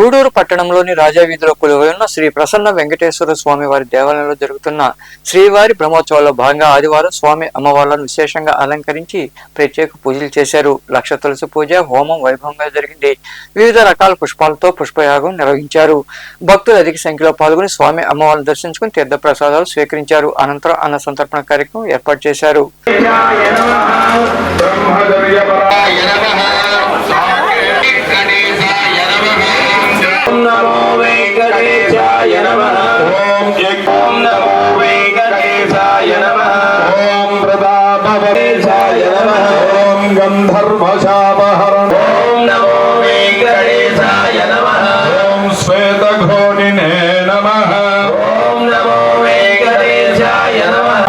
గూడూరు పట్టణంలోని రాజావీధిలో కొలువై ఉన్న శ్రీ ప్రసన్న వెంకటేశ్వర స్వామి వారి దేవాలయంలో జరుగుతున్న శ్రీవారి బ్రహ్మోత్సవాల్లో భాగంగా ఆదివారం స్వామి అమ్మవార్లను విశేషంగా అలంకరించి ప్రత్యేక పూజలు చేశారు. లక్ష తులసి పూజ, హోమం వైభవంగా జరిగింది. వివిధ రకాల పుష్పాలతో పుష్పయాగం నిర్వహించారు. భక్తులు అధిక సంఖ్యలో పాల్గొని స్వామి అమ్మవారిని దర్శించుకుని తీర్థ ప్రసాదాలు స్వీకరించారు. అనంతరం అన్న సంతర్పణ కార్యక్రమం ఏర్పాటు చేశారు. नमो वेंकटेशाय नमः। ओम नमो वेंकटेशाय नमः। ओम प्रतापवरेशाय नमः। ओम गंधर्वशापहरण। ओम नमो वेंकटेशाय नमः। ओम श्वेतघोनिने नमः। ओम नमो वेंकटेशाय नमः।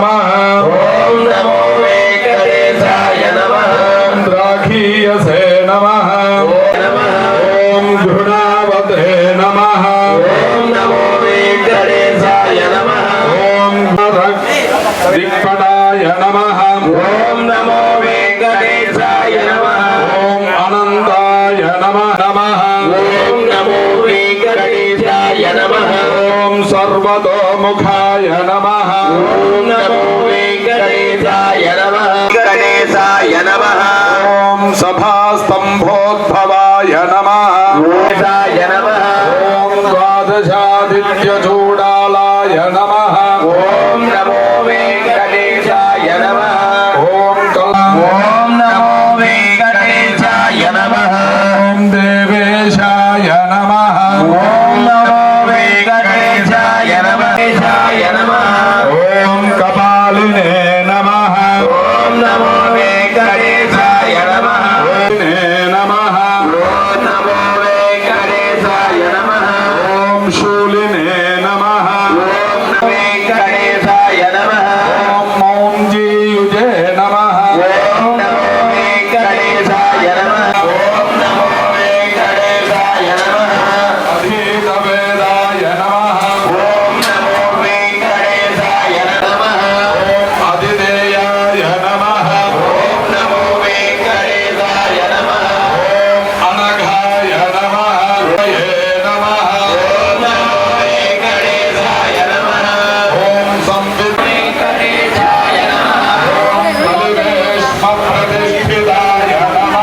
ओम नमो वेंकटेशाय नमः। ओम द्राक्षीयसे नमः। ओम घृणावते नमः। ओम नमो वेंकटेशाय नमः। ओम दिक्पटाय नमः। ओम नमो वेंकटेशाय नमः। ओम अनंताय नमः नमः। ओम नमो वेंकटेशाय नमः। ओम सर्वतोमुखाय नमः। ओम नमो वेंकटेशाय नमः। वेंकटेशाय नमः। ओम सभास्तंभोद्भवाय नमः। ओम द्वादशादित्यचूडालाय नमः। ओम नमो वेंकटेशाय नमः। ओम नमो वेंकटेशाय नमः। ओम देवेशाय नमः। ओम नमो वेंकटेशाय नमः। ओम कपालिने नमः। ओम नमो वेंकटेशाय नमः। नमः। ओम नमो वेंकटेशाय नमः। ओम शूलिने नमः। ओम वेंकटेशाय नमः। ओम मौंजीयुजे नमः। ओम नमो वेंकटेशाय नमः। ओम नमो वेंकटेशाय नमः। अधीतवेदाय नमः। ओम नमो वेंकटेशाय नमः। ओम अधिदेयाय नमः। ओम नमो वेंकटेशाय नमः। ओम अनघाय नमः। ये नमः। ओम नमो वेंकटेशाय नमः। ओम संवित् वेंकटेशाय नमः। ओम बलिवेश्मप्रतिष्ठिताय नमः।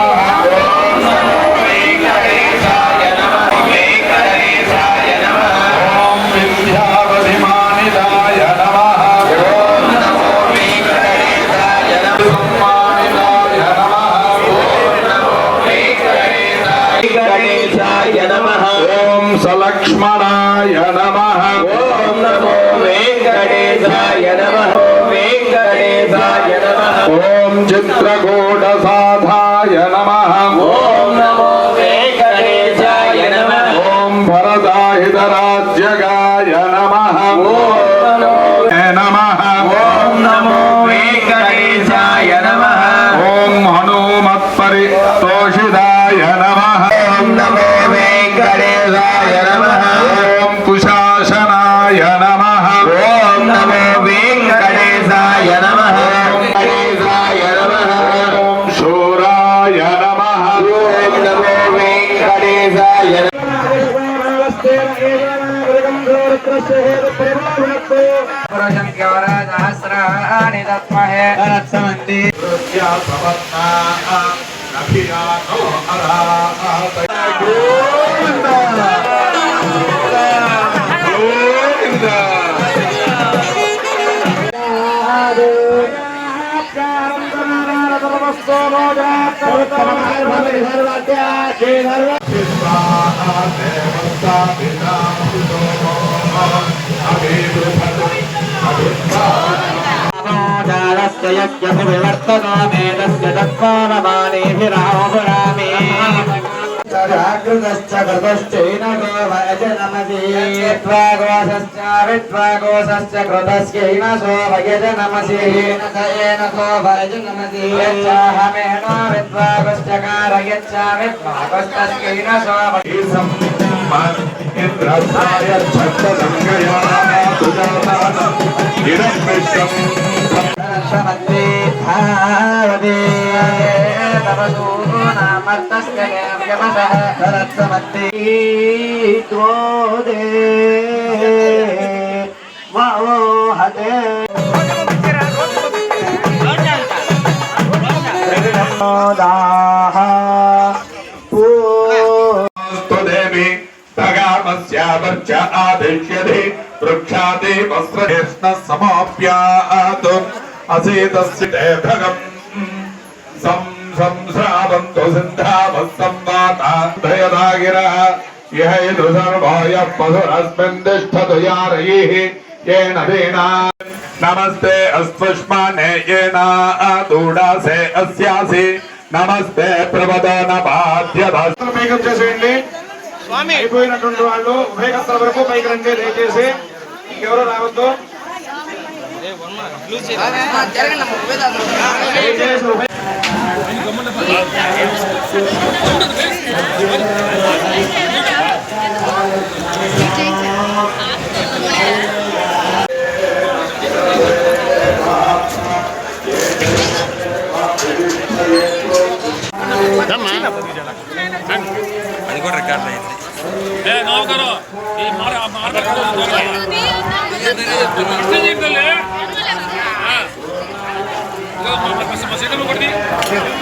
ओम नमो वेंकटेशाय नमः। वेंकटेशाय नमः। ओम विद्यावधिमानिताय नमः। ओम नमो वेंकटेशाय नमः। सम्मानिताय नमः। ओम नमो वेंकटेशाय नमः। ओम सलक्ष्मणाय नमः। ओम नमो वेंकटेशाय नमः। वेंकटेशाय नमः। ओम चित्रकूटसाधाय नमः। ओम नमो वेंकटेशाय नमः। ओम भरदाहितराज्यगाय नमः। ओम नमः। ओम नमो वेंकटेशाय नमः। ओम हनुमत्परितोषिताय नमः। ओम नमो वेंकटेशाय नमः। ओम कुशासनाय नमः। ओम नमो वेंकटेशाय नमः। वेंकटेशाय नमः। ओम शूराय नमः। ओम नमो वेंकटेशाय नमः। सहस्राणि दत्महे तत्समन्ति रुद्या समन्ना अभियानो अरात गोविंद गोविंद विवर्तनो मेदस्य तत्पानमानेभिरामपुरामे जागृतश्च कृतश्चैनको भयजनमसि विद्वागोसश्च विद्वागोसश्च कृतस्यैनसो भयजनमसि येनसो भयजनमसि यच्चाहमेनो विद्वागश्च कारयच्च विद्वागस्तस्यैनसो इन्द्रसाय छत्तसङ्गया तुजातानं इदं शमते धावते तपसूनामत्तस्य यमसः सरस्वती त्वोदे महोहते दाः देवी तगामस्यावर्च आदिश्यते वृक्षादे वस्त्रकृष्ण समाप्यात् असेतस्य ते भगम् संश्रावन्तो सिन्धावः संवाता दयदागिरः यह इदु सर्वाय पशुरस्मिन् तिष्ठतु यारयिः येन वेना नमस्ते अस्पुष्माने येन दूढासे अस्यासि నమస్తే ప్రబోధన బాధ్యత మేకప్ చేసేయండి స్వామి అయిపోయినటువంటి వాళ్ళు ఉభయకర్తల వరకు పైకి రండి దయచేసి ఎవరు రావద్దు దయచేసి అది కూడా రికార్డ్ అయింది